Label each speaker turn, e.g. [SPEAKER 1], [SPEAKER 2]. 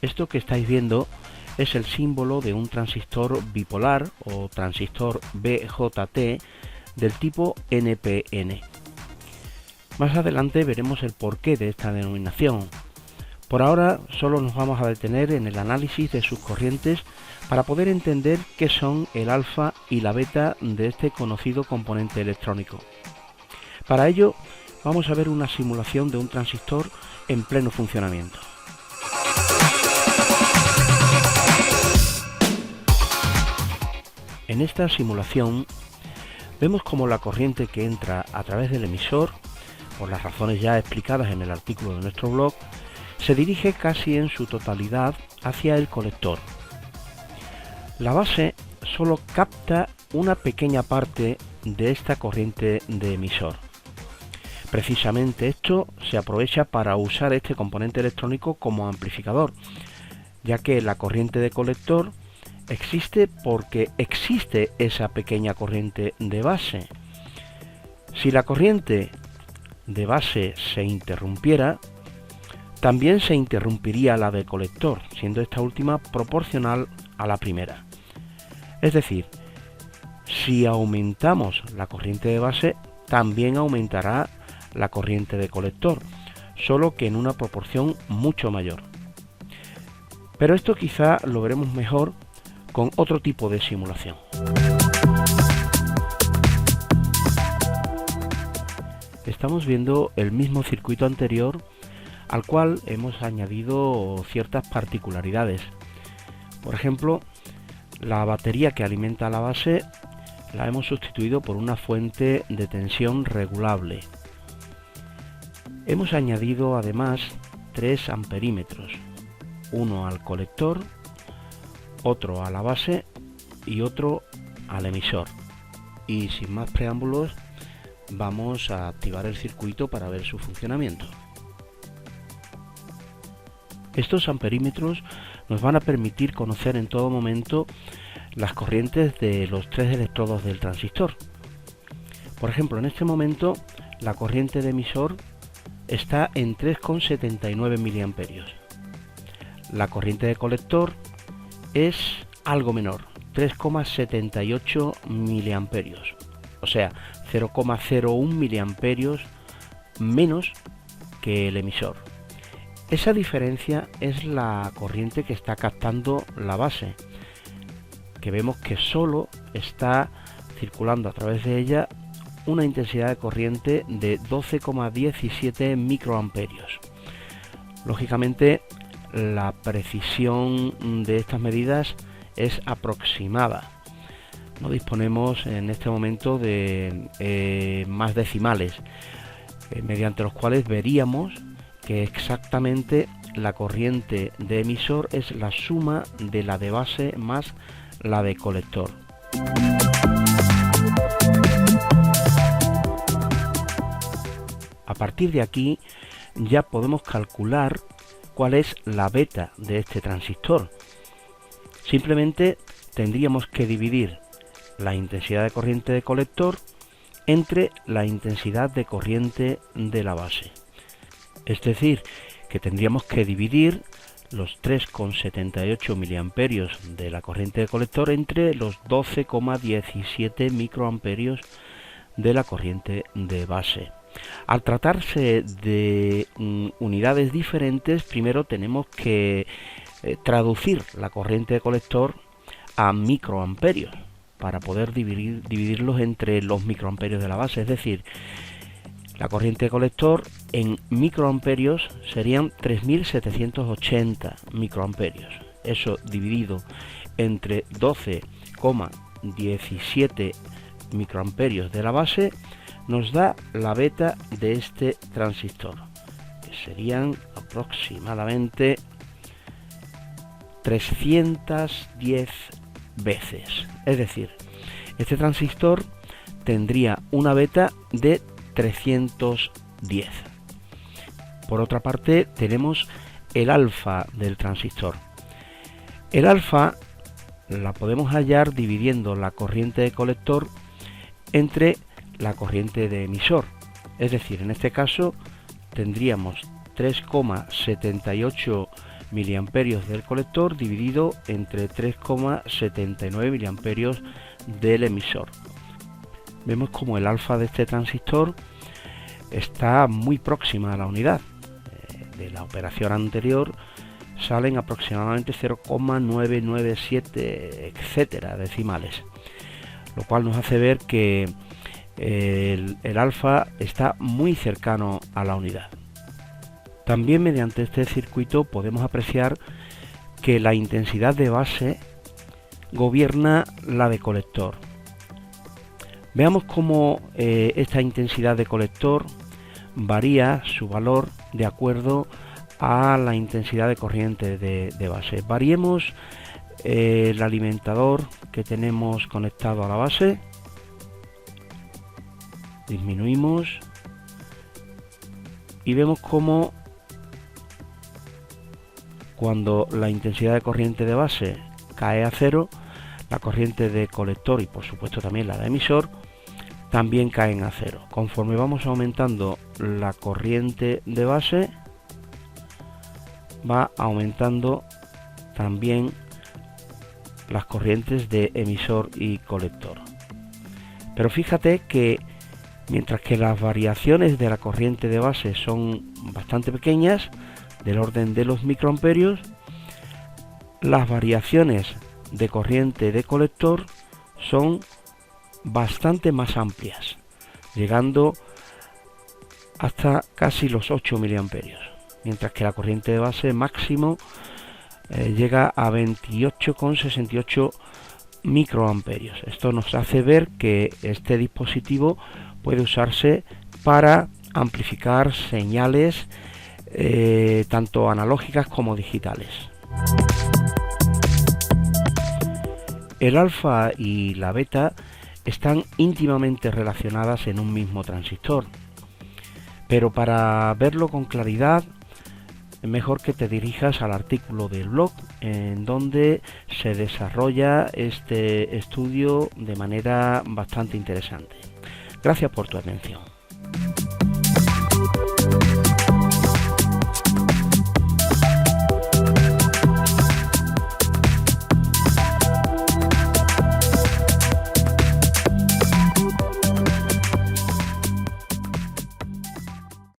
[SPEAKER 1] Esto que estáis viendo es el símbolo de un transistor bipolar o transistor BJT del tipo NPN. Más adelante veremos el porqué de esta denominación. Por ahora solo nos vamos a detener en el análisis de sus corrientes para poder entender qué son el alfa y la beta de este conocido componente electrónico. Para ello vamos a ver una simulación de un transistor en pleno funcionamiento. En esta simulación vemos como la corriente que entra a través del emisor, por las razones ya explicadas en el artículo de nuestro blog, se dirige casi en su totalidad hacia el colector. La base solo capta una pequeña parte de esta corriente de emisor. Precisamente esto se aprovecha para usar este componente electrónico como amplificador, ya que la corriente de colector existe porque existe esa pequeña corriente de base. Si la corriente de base se interrumpiera, también se interrumpiría la de colector, siendo esta última proporcional a la primera. Es decir, si aumentamos la corriente de base, también aumentará la corriente de colector, solo que en una proporción mucho mayor. Pero esto quizá lo veremos mejor con otro tipo de simulación. Estamos viendo el mismo circuito anterior al cual hemos añadido ciertas particularidades. Por ejemplo, la batería que alimenta la base la hemos sustituido por una fuente de tensión regulable. Hemos añadido además 3 amperímetros, uno al colector, otro a la base y otro al emisor. Y sin más preámbulos, vamos a activar el circuito para ver su funcionamiento. Estos amperímetros nos van a permitir conocer en todo momento las corrientes de los 3 electrodos del transistor. Por ejemplo, en este momento la corriente de emisor está en 3,79 mA. La corriente de colector es algo menor, 3,78 mA, o sea, 0,01 mA menos que el emisor. Esa diferencia es la corriente que está captando la base, que vemos que solo está circulando a través de ella una intensidad de corriente de 12,17 microamperios. Lógicamente, la precisión de estas medidas es aproximada. No disponemos en este momento de más decimales, mediante los cuales veríamos que exactamente la corriente de emisor es la suma de la de base más la de colector. A partir de aquí ya podemos calcular cuál es la beta de este transistor. Simplemente tendríamos que dividir la intensidad de corriente de colector entre la intensidad de corriente de la base. Es decir, que tendríamos que dividir los 3,78 mA de la corriente de colector entre los 12,17 microamperios de la corriente de base. Al tratarse de unidades diferentes, primero tenemos que traducir la corriente de colector a microamperios para poder dividirlos entre los microamperios de la base. Es decir, la corriente de colector en microamperios serían 3.780 microamperios. Eso dividido entre 12,17 microamperios de la base nos da la beta de este transistor, que serían aproximadamente 310 veces. Es decir, este transistor tendría una beta de 310. Por otra parte, tenemos el alfa del transistor. El alfa la podemos hallar dividiendo la corriente de colector entre la corriente de emisor. Es decir, en este caso tendríamos 3,78 miliamperios del colector dividido entre 3,79 miliamperios del emisor. Vemos como el alfa de este transistor está muy próxima a la unidad. De la operación anterior salen aproximadamente 0,997, etcétera, decimales, lo cual nos hace ver que el alfa está muy cercano a la unidad. También mediante este circuito podemos apreciar que la intensidad de base gobierna la de colector. Veamos cómo esta intensidad de colector varía su valor de acuerdo a la intensidad de corriente de base. Variemos el alimentador que tenemos conectado a la base, disminuimos y vemos cómo cuando la intensidad de corriente de base cae a cero, la corriente de colector y por supuesto también la de emisor también caen a cero. Conforme vamos aumentando la corriente de base, va aumentando también las corrientes de emisor y colector. Pero fíjate que mientras que las variaciones de la corriente de base son bastante pequeñas, del orden de los microamperios, las variaciones de corriente de colector son bastante más amplias, llegando hasta casi los 8 miliamperios, mientras que la corriente de base máximo llega a 28,68 microamperios. Esto nos hace ver que este dispositivo puede usarse para amplificar señales tanto analógicas como digitales. El alfa y la beta están íntimamente relacionadas en un mismo transistor, pero para verlo con claridad es mejor que te dirijas al artículo del blog en donde se desarrolla este estudio de manera bastante interesante. Gracias por tu atención.